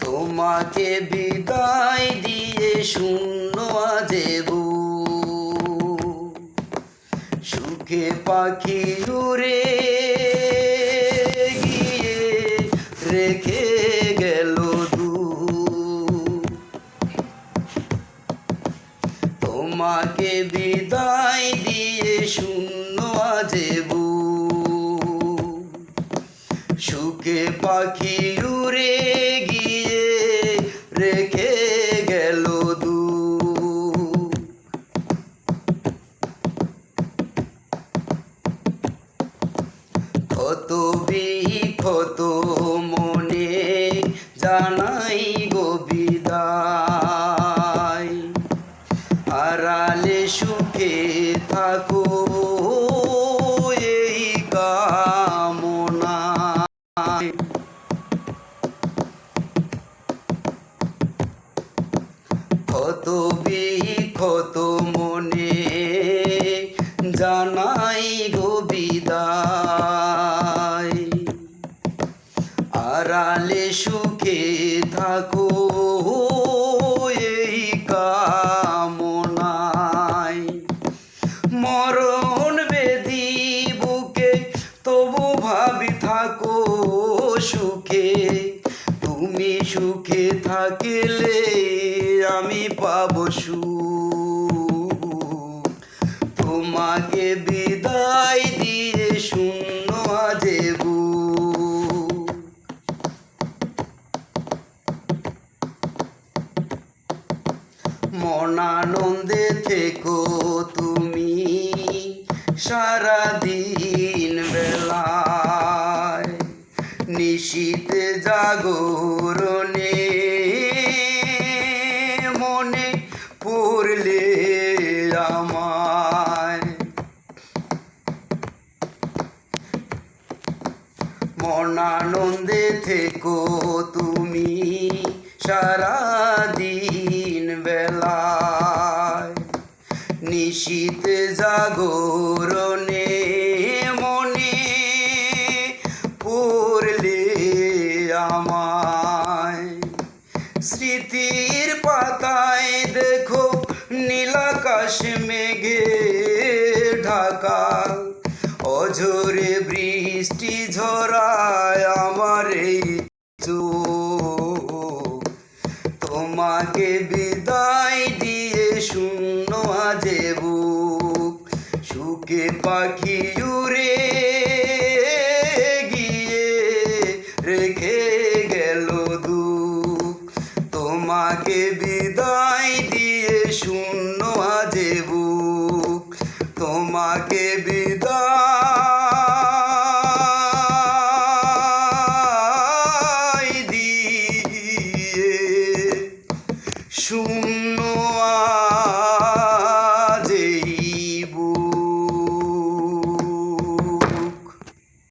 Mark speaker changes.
Speaker 1: তোমাকে বিদায় দিয়ে শূন্য আজে বুক, সুখে পাখি উড়ে গিয়ে রেখে গেল দূর। তোমাকে বিদায় দিয়ে শূন্য আজে বুক, সুখে পাখি উড়ে গিয়ে রেখে গেল দূর। ক্ষত বিক্ষত মনে জানাই গো বিদায়, আড়ালে সুখে থাকো এই কামনায়। ক্ষত বিক্ষত মনে জানাই গো বিদায়, আড়ালে সুখে থাকো এই কামনায়। মরণ বেদি বুকে তবু ভাবি থাকো সুখে, তুমি সুখে থাকিলে আমি পাবো সুখ। তোমাকে বিদায় দিয়ে শূন্য আজে বুক, মনানন্দে থেকো তুমি সারাদিন বেলায়, নিশীতে জাগরণে মনে পড়লে আমায়। মনানন্দে থেকো তুমি সারাদিন বেলায়, নিশীতে জাগরণে মনে পড়লে আমায়। স্মৃতির পাতায় দেখো নীলাকাশ মেঘে ঢাকা, অঝোরে বৃষ্টি ঝরায় আমার এই চোখ। তোমাকে বিদায় দিয়ে শূন্য আজে বুক, সুখে পাখি উড়ে গিয়ে রেখে গেল দুঃখ। তোমাকে বিদায় দিয়ে শূন্য আজে বুক, তোমাকে